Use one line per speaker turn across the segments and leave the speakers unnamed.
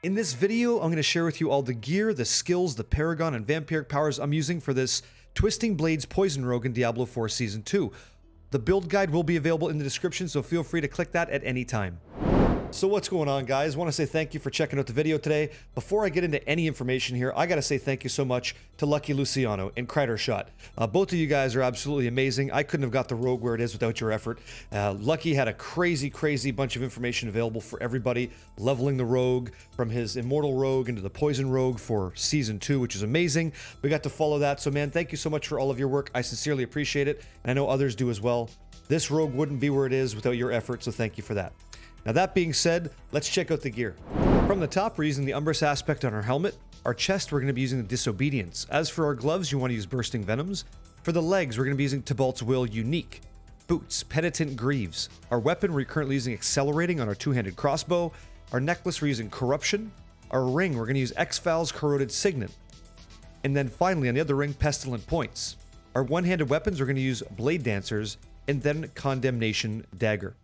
In this video, I'm going to share with you all the gear, the skills, the Paragon, and Vampiric Powers I'm using for this Twisting Blades Poison Rogue in Diablo 4 Season 2. The build guide will be available in the description, so feel free to click that at any time. So what's going on, guys? I want to say thank you for checking out the video today. Before I get into any information here, I got to say thank you so much to Lucky Luciano and Cridershot. Both of you guys are absolutely amazing. I couldn't have got the rogue where it is without your effort. Lucky had a crazy bunch of information available for everybody, leveling the rogue from his immortal rogue into the poison rogue for Season 2, which is amazing. We got to follow that, so man, thank you so much for all of your work. I sincerely appreciate it, and I know others do as well. This rogue wouldn't be where it is without your effort, so thank you for that. Now that being said, let's check out the gear. From the top, we're using the Umbrous aspect on our helmet. Our chest, we're going to be using the Disobedience. As for our gloves, you want to use Bursting Venoms. For the legs, we're going to be using Tybalt's Will Unique. Boots, Penitent Greaves. Our weapon, we're currently using Accelerating on our two-handed crossbow. Our necklace, we're using Corruption. Our ring, we're going to use X-Files Corroded Signet. And then finally, on the other ring, Pestilent Points. Our one-handed weapons, we're going to use Blade Dancers and then Condemnation Dagger.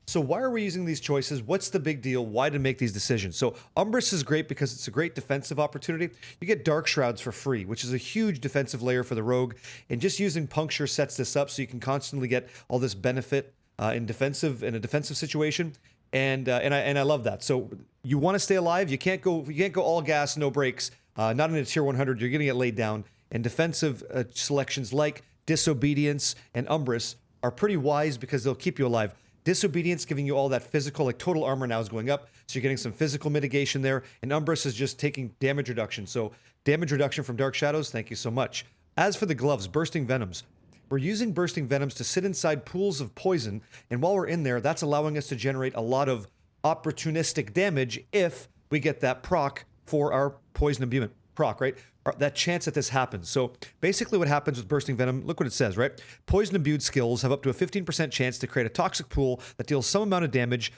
So why are we using these choices? What's the big deal? Why to make these decisions? So Umbrous is great because it's a great defensive opportunity. You get Dark Shrouds for free, which is a huge defensive layer for the rogue. And just using Puncture sets this up so you can constantly get all this benefit in a defensive situation. And I love that. So you want to stay alive. You can't go all gas, no brakes. Not in a tier 100. You're going to get laid down. And defensive selections like Disobedience and Umbrous are pretty wise because they'll keep you alive. Disobedience giving you all that physical, like total armor now is going up, so you're getting some physical mitigation there, and Umbrous is just taking damage reduction. So damage reduction from Dark Shadows, thank you so much. As for the gloves, Bursting Venoms. We're using Bursting Venoms to sit inside pools of poison, and while we're in there, that's allowing us to generate a lot of opportunistic damage if we get that proc for our poison imbuement. Proc, right? That chance that this happens. So basically what happens with Bursting Venom, look what it says, right? Poison imbued skills have up to a 15% chance to create a toxic pool that deals some amount of damage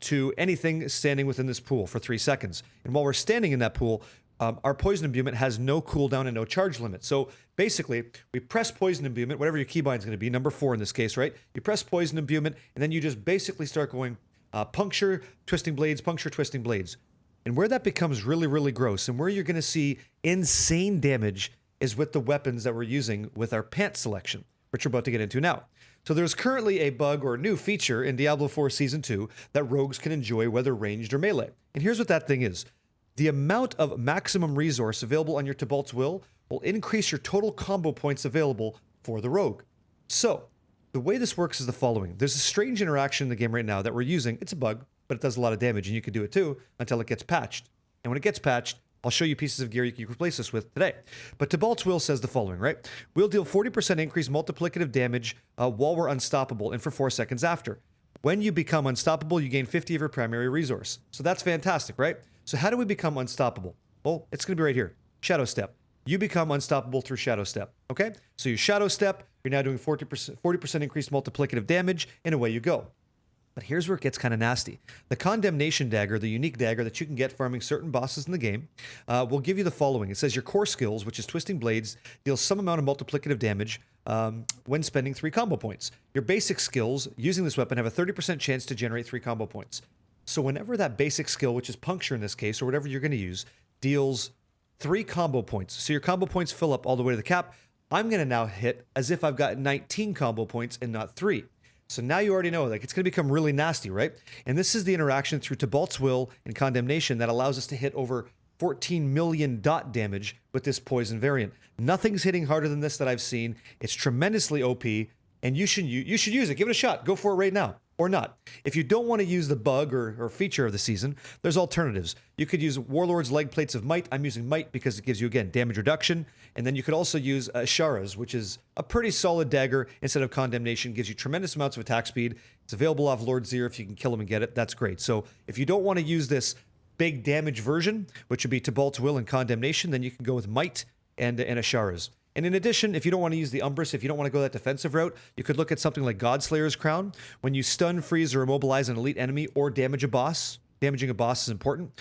to anything standing within this pool for 3 seconds. And while we're standing in that pool, our poison imbuement has no cooldown and no charge limit. So basically, we press poison imbuement, whatever your keybind is going to be, number 4 in this case, right? You press poison imbuement, and then you just basically start going puncture, twisting blades, puncture, twisting blades. And where that becomes really gross and where you're going to see insane damage is with the weapons that we're using with our pant selection, which we're about to get into now. So there's currently a bug or a new feature in Diablo 4 Season 2 that rogues can enjoy whether ranged or melee. And here's what that thing is. The amount of maximum resource available on your Tybalt's Will increase your total combo points available for the rogue. So the way this works is the following. There's a strange interaction in the game right now that we're using. It's a bug, but it does a lot of damage, and you can do it too until it gets patched. And when it gets patched, I'll show you pieces of gear you can replace this with today. But Tybalt's Will says the following, right? We'll deal 40% increased multiplicative damage while we're unstoppable and for 4 seconds after. When you become unstoppable, you gain 50 of your primary resource. So that's fantastic, right? So how do we become unstoppable? Well, it's going to be right here. Shadow Step. You become unstoppable through Shadow Step, okay? So you Shadow Step, you're now doing 40% increased multiplicative damage, and away you go. But here's where it gets kind of nasty. The Condemnation Dagger, the unique dagger that you can get farming certain bosses in the game, will give you the following. It says your core skills, which is Twisting Blades, deals some amount of multiplicative damage when spending 3 combo points. Your basic skills, using this weapon, have a 30% chance to generate 3 combo points. So whenever that basic skill, which is Puncture in this case, or whatever you're going to use, deals 3 combo points, so your combo points fill up all the way to the cap, I'm going to now hit as if I've got 19 combo points and not 3. So now you already know, like, it's going to become really nasty, right? And this is the interaction through Tybalt's Will and Condemnation that allows us to hit over 14 million dot damage with this poison variant. Nothing's hitting harder than this that I've seen. It's tremendously OP, and you should use it. Give it a shot. Go for it right now. Or not. If you don't want to use the bug or feature of the season, there's alternatives. You could use Warlord's Leg Plates of Might. I'm using Might because it gives you, again, damage reduction. And then you could also use Ashara's, which is a pretty solid dagger instead of Condemnation. Gives you tremendous amounts of attack speed. It's available off Lord Zir. If you can kill him and get it, that's great. So if you don't want to use this big damage version, which would be Tybalt's Will and Condemnation, then you can go with Might and Ashara's. And in addition, if you don't want to use the Umbrous, if you don't want to go that defensive route, you could look at something like Godslayer's Crown. When you stun, freeze, or immobilize an elite enemy or damage a boss, damaging a boss is important,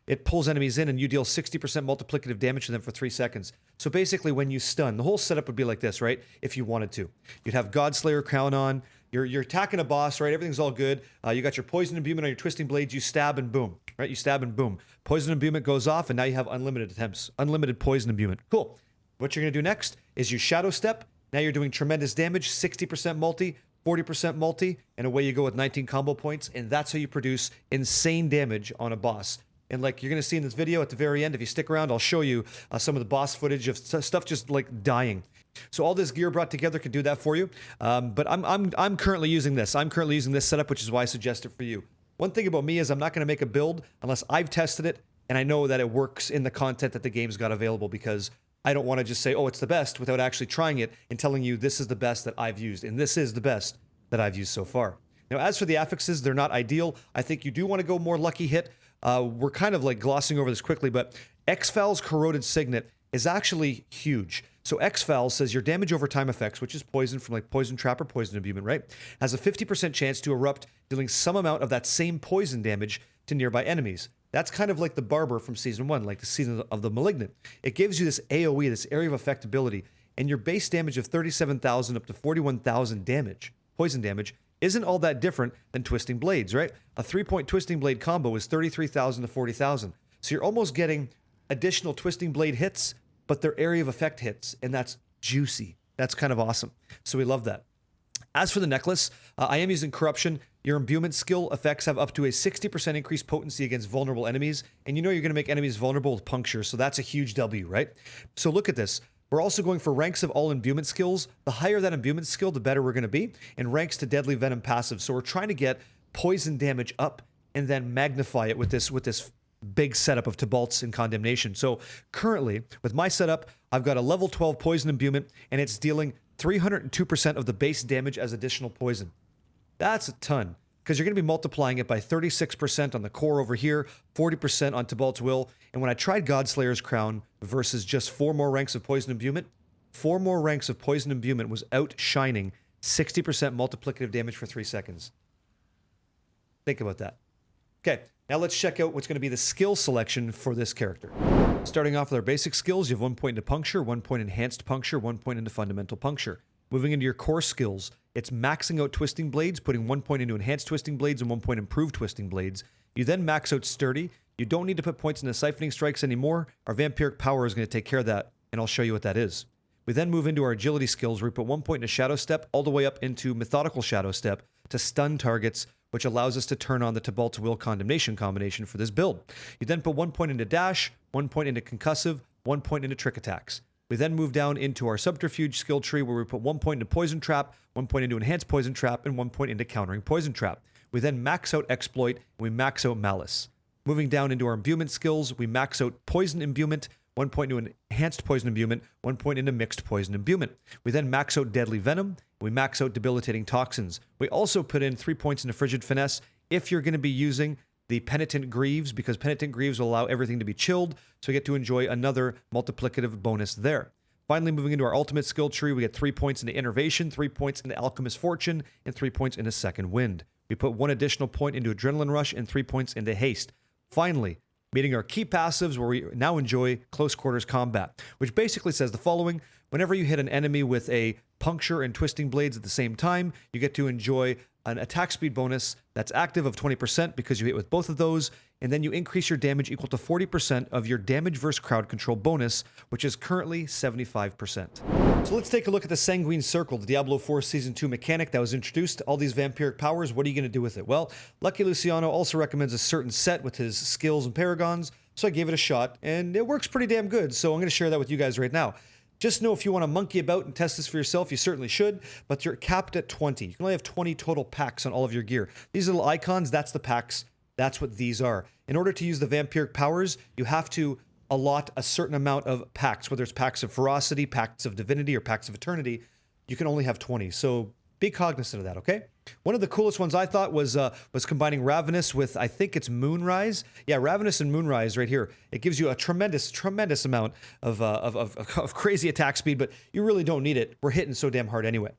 it pulls enemies in and you deal 60% multiplicative damage to them for 3 seconds. So basically when you stun, the whole setup would be like this, right? If you wanted to. You'd have Godslayer Crown on, You're attacking a boss, right? Everything's all good. You got your poison imbuement on your twisting blades. You stab and boom, right? You stab and boom. Poison imbuement goes off, and now you have unlimited attempts, unlimited poison imbuement. Cool. What you're gonna do next is you shadow step. Now you're doing tremendous damage, 60% multi, 40% multi, and away you go with 19 combo points, and that's how you produce insane damage on a boss. And like you're going to see in this video at the very end, if you stick around, I'll show you some of the boss footage of stuff just like dying. So all this gear brought together can do that for you. But I'm currently using this. I'm currently using this setup, which is why I suggest it for you. One thing about me is I'm not going to make a build unless I've tested it and I know that it works in the content that the game's got available, because I don't want to just say, oh, it's the best, without actually trying it and telling you this is the best that I've used. And this is the best that I've used so far. Now, as for the affixes, they're not ideal. I think you do want to go more lucky hit. We're kind of like glossing over this quickly, but X-Fal's Corroded Signet is actually huge. So X-Fal says your damage over time effects, which is poison from like Poison Trap or Poison Imbuement, right, has a 50% chance to erupt, dealing some amount of that same poison damage to nearby enemies. That's kind of like the Barber from Season 1, like the Season of the Malignant. It gives you this AoE, this area of effectability, and your base damage of 37,000 up to 41,000 damage, poison damage, isn't all that different than Twisting Blades, right? A 3-point Twisting Blade combo is 33,000 to 40,000. So you're almost getting additional Twisting Blade hits, but they're area of effect hits, and that's juicy. That's kind of awesome. So we love that. As for the necklace, I am using Corruption. Your imbuement skill effects have up to a 60% increased potency against vulnerable enemies, and you know you're going to make enemies vulnerable with puncture, so that's a huge W, right? So look at this. We're also going for ranks of all imbuement skills. The higher that imbuement skill, the better we're going to be, and ranks to Deadly Venom passive. So we're trying to get poison damage up and then magnify it with this big setup of Tibalt's and Condemnation. So currently, with my setup, I've got a level 12 poison imbuement, and it's dealing 302% of the base damage as additional poison. That's a ton, because you're going to be multiplying it by 36% on the core over here, 40% on Tibalt's Will, and when I tried Godslayer's Crown versus just 4 more ranks of poison imbuement, 4 more ranks of poison imbuement was outshining 60% multiplicative damage for 3 seconds. Think about that. Okay, now let's check out what's going to be the skill selection for this character. Starting off with our basic skills, you have 1 point into Puncture, 1 point Enhanced Puncture, 1 point into Fundamental Puncture. Moving into your core skills, it's maxing out Twisting Blades, putting 1 point into Enhanced Twisting Blades and 1 point Improved Twisting Blades. You then max out Sturdy. You don't need to put points into Siphoning Strikes anymore. Our Vampiric Power is going to take care of that, and I'll show you what that is. We then move into our Agility skills, where we put 1 point into Shadow Step, all the way up into Methodical Shadow Step to stun targets, which allows us to turn on the Tibalt's Will Condemnation combination for this build. You then put 1 point into Dash, 1 point into Concussive, 1 point into Trick Attacks. We then move down into our Subterfuge skill tree, where we put 1 point into Poison Trap, 1 point into Enhanced Poison Trap, and 1 point into Countering Poison Trap. We then max out Exploit, and we max out Malice. Moving down into our Imbuement skills, we max out Poison Imbuement, 1 point into Enhanced Poison Imbuement, 1 point into Mixed Poison Imbuement. We then max out Deadly Venom, we max out Debilitating Toxins. We also put in 3 points into Frigid Finesse if you're going to be using the Penitent Greaves, because Penitent Greaves will allow everything to be chilled, so we get to enjoy another multiplicative bonus there. Finally, moving into our ultimate skill tree, we get 3 points into Innervation, 3 points into Alchemist Fortune, and 3 points into Second Wind. We put 1 additional point into Adrenaline Rush and 3 points into Haste. Finally, meeting our key passives, where we now enjoy Close Quarters Combat, which basically says the following: whenever you hit an enemy with a Puncture and Twisting Blades at the same time, you get to enjoy an attack speed bonus that's active of 20% because you hit with both of those, and then you increase your damage equal to 40% of your damage versus crowd control bonus, which is currently 75%. So let's take a look at the Sanguine Circle, the Diablo 4 Season 2 mechanic that was introduced. All these Vampiric Powers, what are you going to do with it? Well, Lucky Luciano also recommends a certain set with his skills and paragons, so I gave it a shot, and it works pretty damn good, so I'm going to share that with you guys right now. Just know if you want to monkey about and test this for yourself, you certainly should, but you're capped at 20. You can only have 20 total packs on all of your gear. These little icons, that's the packs. That's what these are. In order to use the Vampiric Powers, you have to allot a certain amount of packs, whether it's packs of Ferocity, packs of Divinity, or packs of Eternity. You can only have 20, so be cognizant of that, okay? One of the coolest ones I thought was combining Ravenous with, I think it's Moonrise. Yeah, Ravenous and Moonrise right here. It gives you a tremendous amount of crazy attack speed, but you really don't need it. We're hitting so damn hard anyway.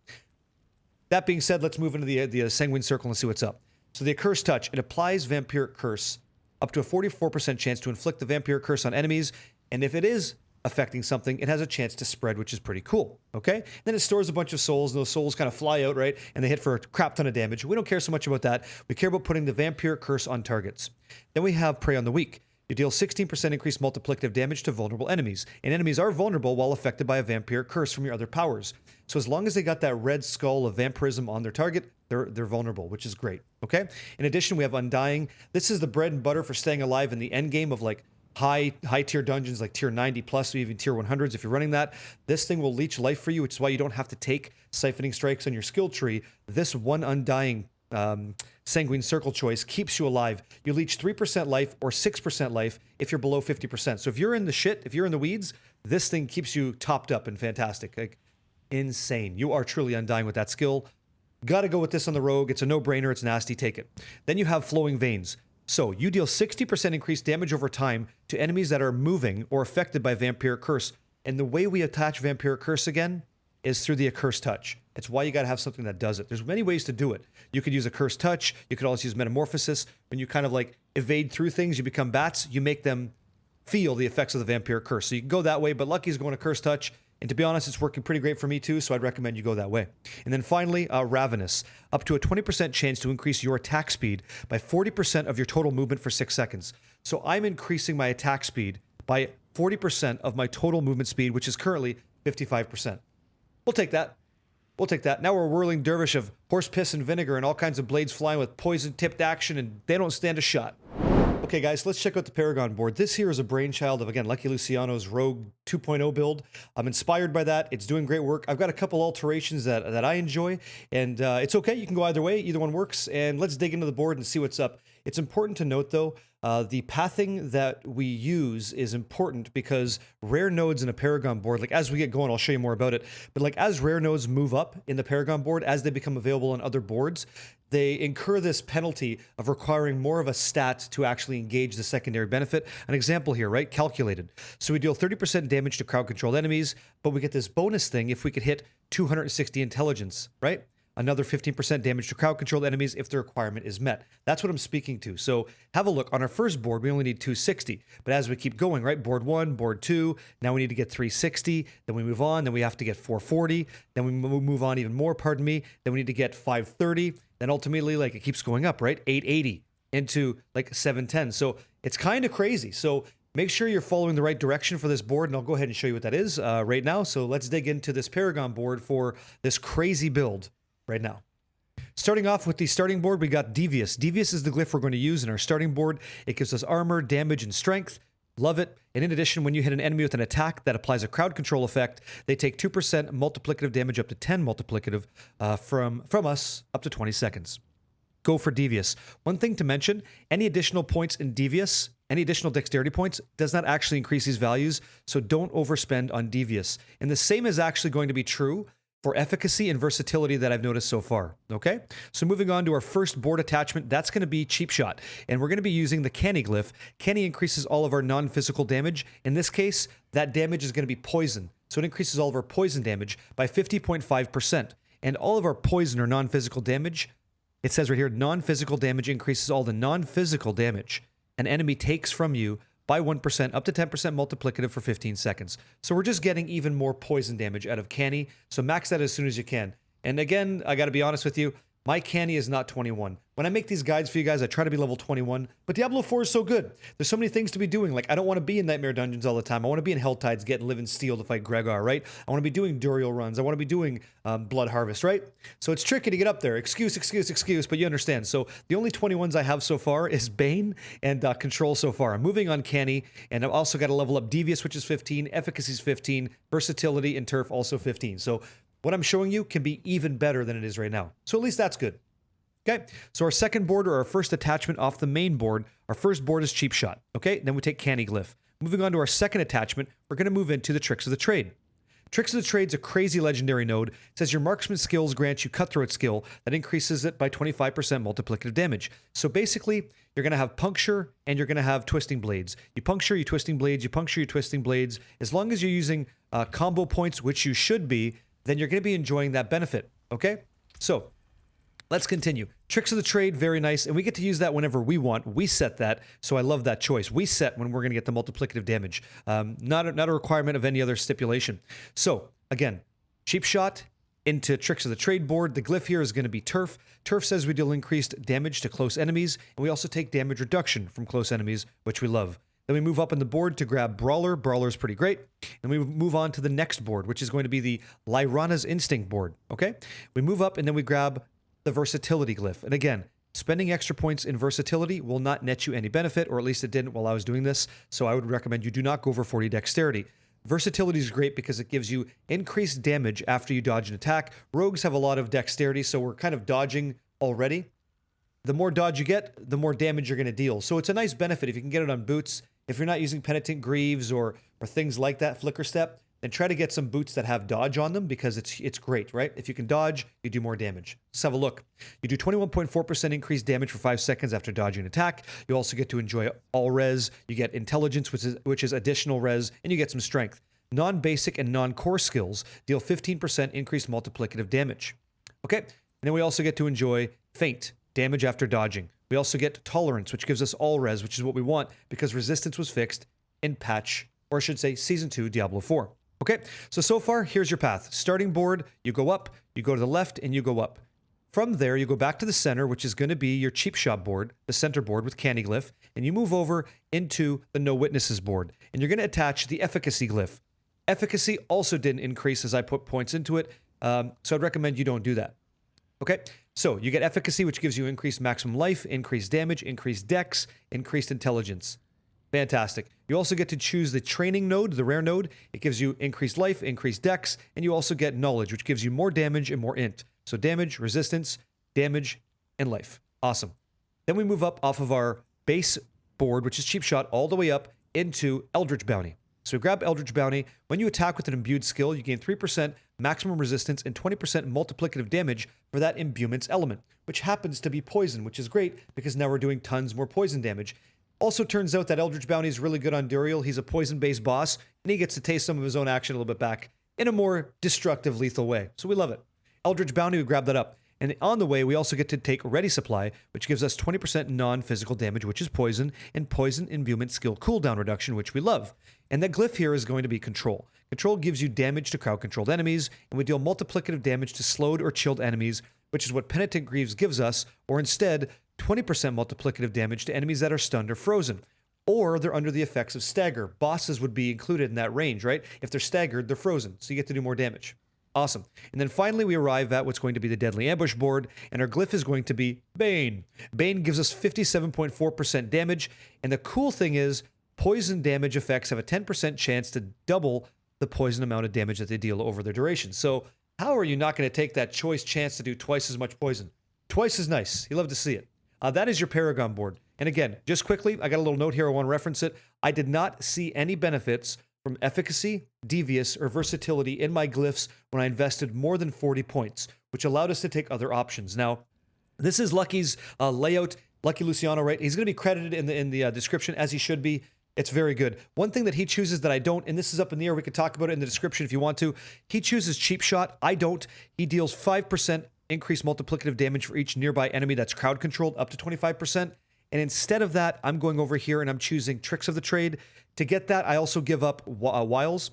That being said, let's move into the Sanguine Circle and see what's up. So the Accursed Touch, it applies Vampiric Curse up to a 44% chance to inflict the Vampiric Curse on enemies, and if it is affecting something, it has a chance to spread, which is pretty cool, okay? Then it stores a bunch of souls, and those souls kind of fly out, right? And they hit for a crap ton of damage. We don't care so much about that. We care about putting the Vampiric Curse on targets. Then we have Prey on the Weak. You deal 16% increased multiplicative damage to vulnerable enemies, and enemies are vulnerable while affected by a Vampiric Curse from your other powers. So as long as they got that red skull of vampirism on their target, they're vulnerable, which is great, okay? In addition, we have Undying. This is the bread and butter for staying alive in the end game of like high tier dungeons, like tier 90 plus, or even tier 100s. If you're running that, this thing will leech life for you, which is why you don't have to take siphoning strikes on your skill tree. This one Undying Sanguine Circle choice keeps you alive. You leech 3% life or 6% life if you're below 50%. So if you're in the shit, if you're in the weeds, this thing keeps you topped up and fantastic. Like, insane. You are truly Undying with that skill. Gotta go with this on the rogue. It's a no-brainer. It's nasty. Take it. Then you have Flowing Veins. So you deal 60% increased damage over time to enemies that are moving or affected by Vampiric Curse. And the way we attach Vampiric Curse again is through the Accursed Touch. It's why you gotta have something that does it. There's many ways to do it. You could use Accursed Touch. You could also use Metamorphosis. When you kind of like evade through things, you become bats. You make them feel the effects of the Vampiric Curse. So you can go that way, but Lucky's going Accursed Touch. And to be honest, it's working pretty great for me too, so I'd recommend you go that way. And then finally, Ravenous. Up to a 20% chance to increase your attack speed by 40% of your total movement for 6 seconds. So I'm increasing my attack speed by 40% of my total movement speed, which is currently 55%. We'll take that. We'll take that. Now we're a whirling dervish of horse piss and vinegar and all kinds of blades flying with poison-tipped action, and they don't stand a shot. Okay, guys, let's check out the Paragon board. This here is a brainchild of, again, Lucky Luciano's Rogue 2.0 build. I'm inspired by that. It's doing great work. I've got a couple alterations that I enjoy, and it's okay. You can go either way. Either one works, and let's dig into the board and see what's up. It's important to note, though, the pathing that we use is important because rare nodes in a Paragon board, like as we get going, I'll show you more about it, but like as rare nodes move up in the Paragon board, as they become available on other boards, they incur this penalty of requiring more of a stat to actually engage the secondary benefit. An example here, right? Calculated. So we deal 30% damage to crowd-controlled enemies, but we get this bonus thing if we could hit 260 intelligence, right? Another 15% damage to crowd-controlled enemies if the requirement is met. That's what I'm speaking to. So have a look. On our first board, we only need 260. But as we keep going, right? Board 1, board 2, now we need to get 360. Then we move on. Then we have to get 440. Then we move on even more, pardon me. Then we need to get 530. Then ultimately, like, it keeps going up, right? 880 into, like, 710. So it's kind of crazy. So make sure you're following the right direction for this board, and I'll go ahead and show you what that is right now. So let's dig into this Paragon board for this crazy build right now. Starting off with the starting board, we got Devious. Devious is the glyph we're going to use in our starting board. It gives us armor, damage, and strength. Love it. And in addition, when you hit an enemy with an attack that applies a crowd control effect, they take 2% multiplicative damage up to 10 multiplicative from us up to 20 seconds. Go for Devious. One thing to mention, any additional points in Devious, any additional dexterity points does not actually increase these values, so don't overspend on Devious. And the same is actually going to be true for efficacy and versatility that I've noticed so far, okay? So moving on to our first board attachment, that's going to be Cheap Shot, and we're going to be using the Canny glyph. Canny increases all of our non-physical damage. In this case, that damage is going to be poison, so it increases all of our poison damage by 50.5%, and all of our poison or non-physical damage, it says right here, non-physical damage increases all the non-physical damage an enemy takes from you by 1%, up to 10% multiplicative for 15 seconds. So we're just getting even more poison damage out of Canny, so max that as soon as you can. And again, I gotta be honest with you, my Canny is not 21. When I make these guides for you guys, I try to be level 21, but Diablo 4 is so good. There's so many things to be doing. Like, I don't want to be in Nightmare Dungeons all the time. I want to be in Helltides getting Living Steel to fight Gregor, right? I want to be doing Duriel runs. I want to be doing Blood Harvest, right? So it's tricky to get up there. Excuse, but you understand. So the only 21s I have so far is Bane and Control so far. I'm moving on Canny, and I've also got to level up Devious, which is 15, Efficacy is 15, Versatility and Turf also 15. So what I'm showing you can be even better than it is right now. So at least that's good. Okay, so our second board, or our first attachment off the main board, our first board is Cheap Shot. Okay, then we take Canny glyph. Moving on to our second attachment, we're going to move into the Tricks of the Trade. Tricks of the Trade's a crazy legendary node. It says your marksman skills grant you Cutthroat skill that increases it by 25% multiplicative damage. So basically, you're going to have Puncture and you're going to have Twisting Blades. You puncture, you Twisting Blades, you puncture, you Twisting Blades. As long as you're using combo points, which you should be, then you're going to be enjoying that benefit. Okay, so Let's continue. Tricks of the trade, very nice. And we get to use that whenever we want. We set that, so I love that choice. We set when we're going to get the multiplicative damage. Not a requirement of any other stipulation. So, again, cheap shot into tricks of the trade board. The glyph here is going to be turf. Turf says we deal increased damage to close enemies, and we also take damage reduction from close enemies, which we love. Then we move up on the board to grab Brawler. Brawler is pretty great. And we move on to the next board, which is going to be the Lyrana's Instinct board, okay? We move up and then we grab the Versatility glyph. And again, spending extra points in Versatility will not net you any benefit, or at least it didn't while I was doing this, so I would recommend you do not go over 40 Dexterity. Versatility is great because it gives you increased damage after you dodge an attack. Rogues have a lot of Dexterity, so we're kind of dodging already. The more dodge you get, the more damage you're going to deal. So it's a nice benefit if you can get it on boots. If you're not using Penitent Greaves or things like that, Flicker Step, then try to get some boots that have dodge on them because it's great, right? If you can dodge, you do more damage. Let's have a look. You do 21.4% increased damage for 5 seconds after dodging an attack. You also get to enjoy all res. You get intelligence, which is additional res, and you get some strength. Non-basic and non-core skills deal 15% increased multiplicative damage. Okay, and then we also get to enjoy feint, damage after dodging. We also get tolerance, which gives us all res, which is what we want because resistance was fixed in patch, or I should say season 2 Diablo 4. Okay, so far, here's your path. Starting board, you go up, you go to the left, and you go up. From there, you go back to the center, which is going to be your cheap shot board, the center board with Candy Glyph, and you move over into the No Witnesses board, and you're going to attach the Efficacy Glyph. Efficacy also didn't increase as I put points into it, so I'd recommend you don't do that. Okay, so you get Efficacy, which gives you increased maximum life, increased damage, increased dex, increased intelligence. Fantastic. You also get to choose the training node, the rare node. It gives you increased life, increased dex, and you also get knowledge, which gives you more damage and more int. So damage, resistance, damage, and life. Awesome. Then we move up off of our base board, which is cheap shot, all the way up into Eldritch Bounty. So we grab Eldritch Bounty. When you attack with an imbued skill, you gain 3% maximum resistance and 20% multiplicative damage for that imbuement's element, which happens to be poison, which is great because now we're doing tons more poison damage. Also turns out that Eldritch Bounty is really good on Duriel. He's a poison-based boss, and he gets to taste some of his own action a little bit back in a more destructive, lethal way. So we love it. Eldritch Bounty, we grab that up. And on the way, we also get to take Ready Supply, which gives us 20% non-physical damage, which is poison, and poison imbuement skill cooldown reduction, which we love. And that glyph here is going to be Control. Control gives you damage to crowd-controlled enemies, and we deal multiplicative damage to slowed or chilled enemies, which is what Penitent Greaves gives us, or instead, 20% multiplicative damage to enemies that are stunned or frozen. Or they're under the effects of stagger. Bosses would be included in that range, right? If they're staggered, they're frozen, so you get to do more damage. Awesome. And then finally, we arrive at what's going to be the Deadly Ambush board, and our glyph is going to be Bane. Bane gives us 57.4% damage, and the cool thing is, poison damage effects have a 10% chance to double the poison amount of damage that they deal over their duration. So how are you not going to take that choice chance to do twice as much poison? Twice as nice. You love to see it. That is your Paragon board. And again, just quickly, I got a little note here. I want to reference it. I did not see any benefits from efficacy, devious, or versatility in my glyphs when I invested more than 40 points, which allowed us to take other options. Now, this is Lucky's layout. Lucky Luciano, right? He's going to be credited in the description, as he should be. It's very good. One thing that he chooses that I don't, and this is up in the air, we could talk about it in the description if you want to. He chooses Cheap Shot. I don't. He deals 5% increased multiplicative damage for each nearby enemy that's crowd controlled, up to 25%. And instead of that, I'm going over here and I'm choosing Tricks of the Trade. To get that, I also give up Wiles.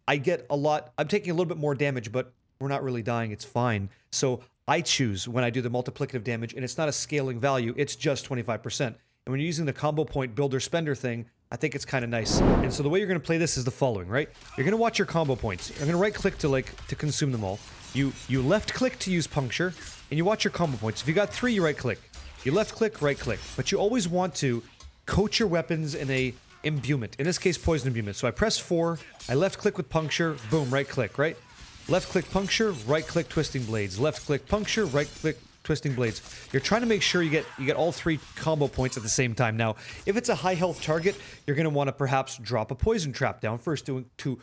I get a lot. I'm taking a little bit more damage, but we're not really dying. It's fine. So I choose when I do the multiplicative damage, and it's not a scaling value. It's just 25%. And when you're using the combo point builder spender thing, I think it's kind of nice. And so the way you're going to play this is the following, right? You're going to watch your combo points. I'm going to right click to consume them all. You left click to use puncture, and you watch your combo points. If you got 3, you right click. You left click, right click. But you always want to coat your weapons in a imbuement. In this case, poison imbuement. So I press 4, I left click with puncture, boom, right click, right? Left click puncture, right click twisting blades. Left click puncture, right click twisting blades. You're trying to make sure you get all 3 combo points at the same time. Now, if it's a high health target, you're going to want to perhaps drop a poison trap down first to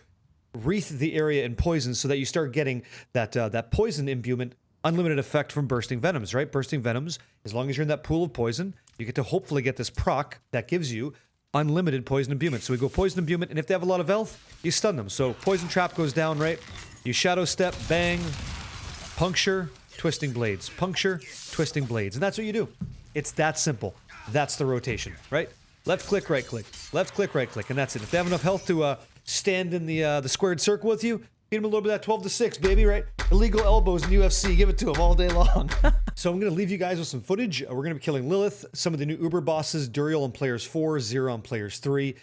wreath the area in poison so that you start getting that poison imbuement unlimited effect from bursting venoms, right? Bursting venoms, as long as you're in that pool of poison, you get to hopefully get this proc that gives you unlimited poison imbuement. So we go poison imbuement, and if they have a lot of health, you stun them. So poison trap goes down, right? You shadow step, bang, puncture, twisting blades. Puncture, twisting blades. And that's what you do. It's that simple. That's the rotation, right? Left click, right click. Left click, right click. And that's it. If they have enough health to stand in the squared circle with you, feed them a little bit of that 12-6, baby, right? Illegal elbows in UFC. Give it to them all day long. So I'm going to leave you guys with some footage. We're going to be killing Lilith, some of the new Uber bosses, Duriel on players 4, Zero on players 3.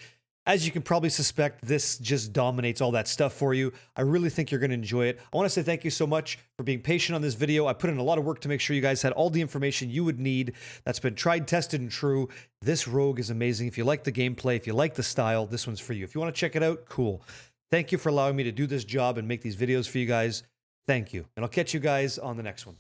As you can probably suspect, this just dominates all that stuff for you. I really think you're going to enjoy it. I want to say thank you so much for being patient on this video. I put in a lot of work to make sure you guys had all the information you would need that's been tried, tested, and true. This rogue is amazing. If you like the gameplay, if you like the style, this one's for you. If you want to check it out, cool. Thank you for allowing me to do this job and make these videos for you guys. Thank you. And I'll catch you guys on the next one.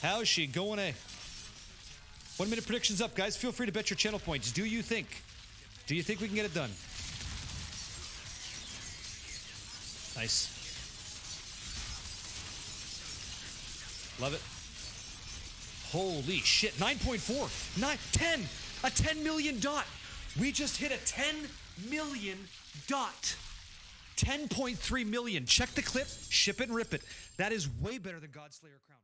How's she going, eh? 1 minute predictions up, guys. Feel free to bet your channel points. Do you think we can get it done? Nice. Love it. Holy shit. 9.4. 9, 10. A 10 million dot. We just hit a 10 million dot. 10.3 million. Check the clip, ship it and rip it. That is way better than Godslayer Crown.